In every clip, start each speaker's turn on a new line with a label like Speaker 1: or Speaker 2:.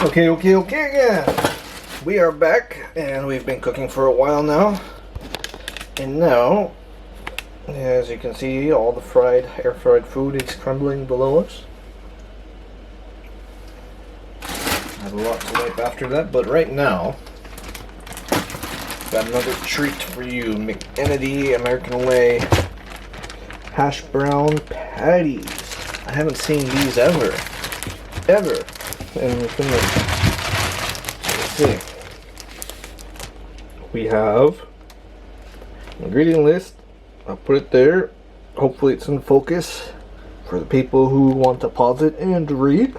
Speaker 1: Okay again. We are back, and we've been cooking for a while now. And now, as you can see, all the air fried food is crumbling below us. I have a lot to wipe after that, but right now, got another treat for you. McEnnedy American Way hash brown patties. I haven't seen these ever in Finland. Let's see. We have an ingredient list. I'll put it there. Hopefully it's in focus for the people who want to pause it and read.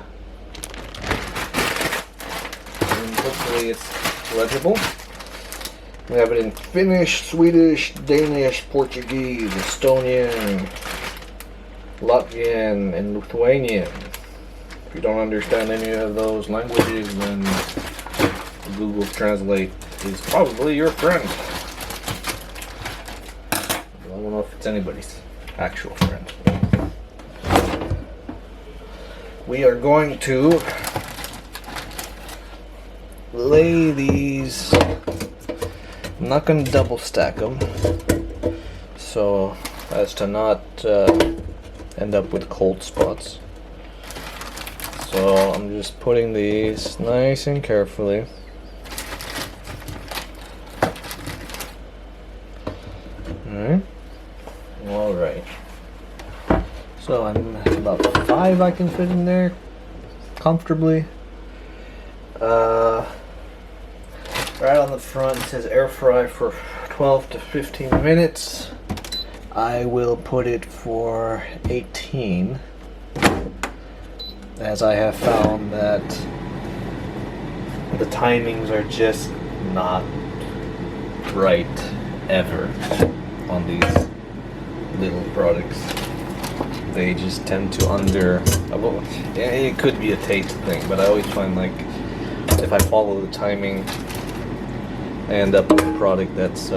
Speaker 1: And hopefully it's legible. We have it in Finnish, Swedish, Danish, Portuguese, Estonian, Latvian, and Lithuanian. If you don't understand any of those languages, then Google Translate is probably your friend. I don't know if it's anybody's actual friend. We are going to lay these. I'm not going to double stack them so as to not end up with cold spots. So I'm just putting these nice and carefully. Alright. So I'm about 5 I can fit in there comfortably. Right on the front it says air fry for 12 to 15 minutes. I will put it for 18, as I have found that the timings are just not right ever on these little products. They just tend to well, it could be a taste thing, but I always find like if I follow the timing, I end up with a product that's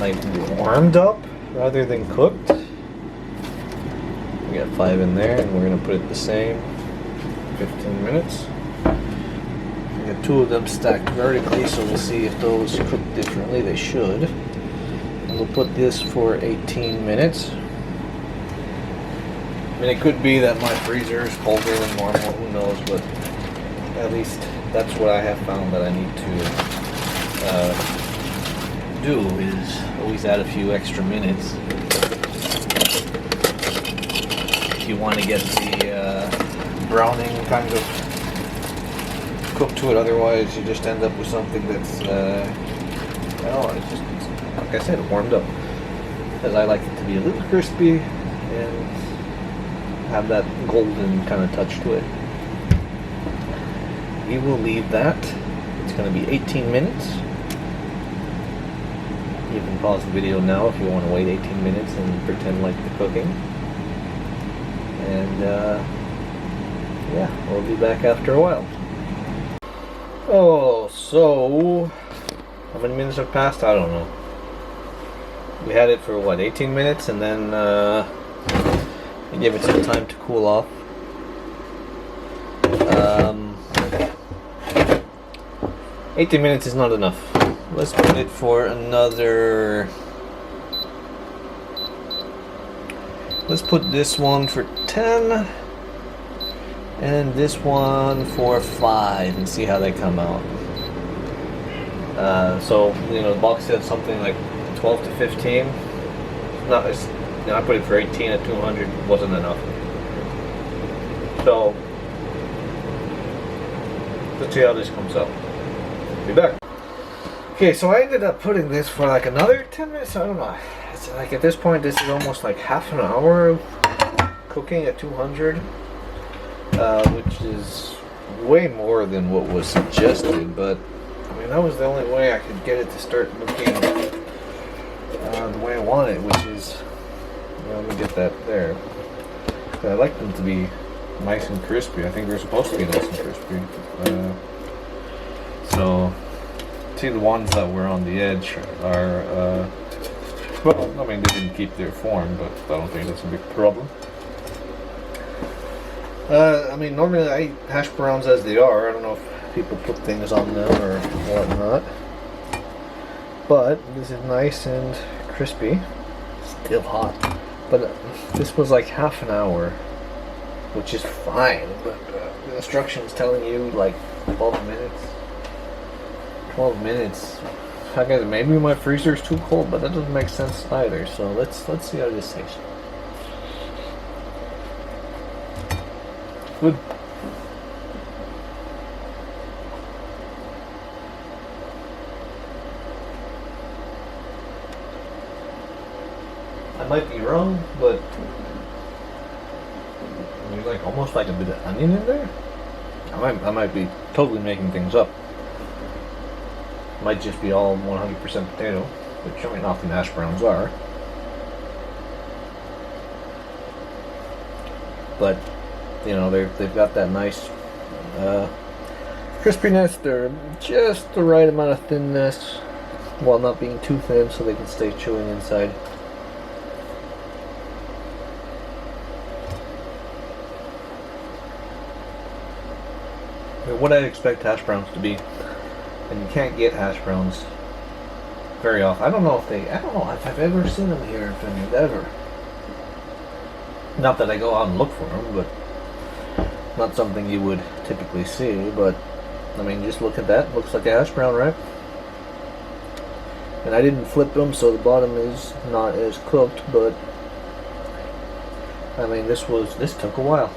Speaker 1: like warmed up rather than cooked. We got 5 in there, and we're gonna put it the same 15 minutes. We got 2 of them stacked vertically, so we'll see if those cook differently. They should. And we'll put this for 18 minutes. I mean, it could be that my freezer is colder than normal, who knows, but at least that's what I have found that I need to do, is always add a few extra minutes if you want to get the browning kind of cooked to it. Otherwise you just end up with something that's well, it's just, like I said, warmed up, because I like it to be a little crispy and have that golden kind of touch to it. We will leave that. It's going to be 18 minutes. You can pause the video now if you want to wait 18 minutes and pretend like you're cooking. And yeah, we'll be back after a while. Oh, so how many minutes have passed? I don't know. We had it for what, 18 minutes, and then we gave it some time to cool off. 18 minutes is not enough. Let's put it for another. Let's put this one for 10 and this one for 5 and see how they come out. So, you know, the box said something like 12 to 15. No, I put it for 18 at 200. Wasn't enough. So let's see how this comes out. Be back. Okay, so I ended up putting this for like another 10 minutes. I don't know. It's like at this point, this is almost like half an hour of cooking at 200, which is way more than what was suggested. But I mean, that was the only way I could get it to start looking the way I want it, which is, let me get that there. I like them to be nice and crispy. I think they're supposed to be nice and crispy. So, see, the ones that were on the edge are, well, I mean, they didn't keep their form, but I don't think that's a big problem. I mean, normally I eat hash browns as they are. I don't know if people put things on them or whatnot. But this is nice and crispy. Still hot. But this was like half an hour, which is fine. But the instructions telling you like 12 minutes. 12 minutes. I guess maybe my freezer's too cold, but that doesn't make sense either. So let's see how this tastes. Good. I might be wrong, but there's like almost like a bit of onion in there. I might be totally making things up. Might just be all 100% potato, which I mean often hash browns are. But you know they've got that nice crispiness. They're just the right amount of thinness while not being too thin, so they can stay chewing inside. What I expect hash browns to be, and you can't get hash browns very often. I don't know if I've ever seen them here in Finland, ever. Not that I go out and look for them, but not something you would typically see. But I mean, just look at that. Looks like a hash brown, right? And I didn't flip them, so the bottom is not as cooked. But I mean, this took a while.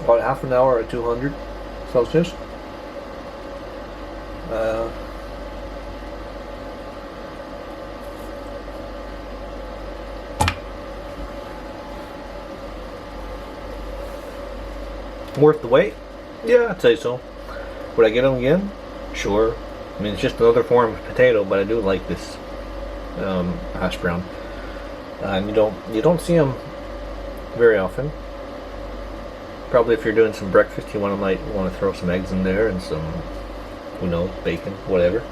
Speaker 1: About half an hour at 200 Celsius. Worth the wait? Yeah, I'd say so. Would I get them again? Sure. I mean, it's just another form of potato, but I do like this hash brown. And you don't see them very often. Probably if you're doing some breakfast, might want to throw some eggs in there and some, who knows, bacon, whatever.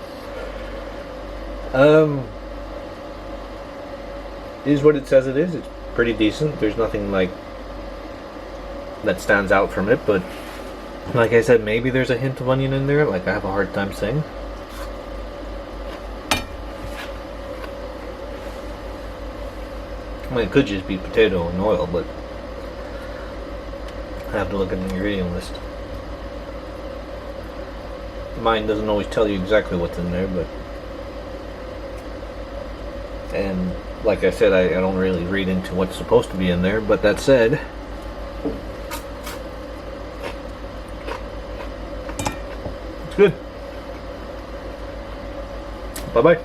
Speaker 1: It is what it says it is. It's pretty decent. There's nothing like that stands out from it, but like I said, maybe there's a hint of onion in there. Like I have a hard time saying. I mean, it could just be potato and oil, but I have to look at the ingredient list. Mine doesn't always tell you exactly what's in there, but and like I said, I don't really read into what's supposed to be in there. But that said, it's good. Bye bye.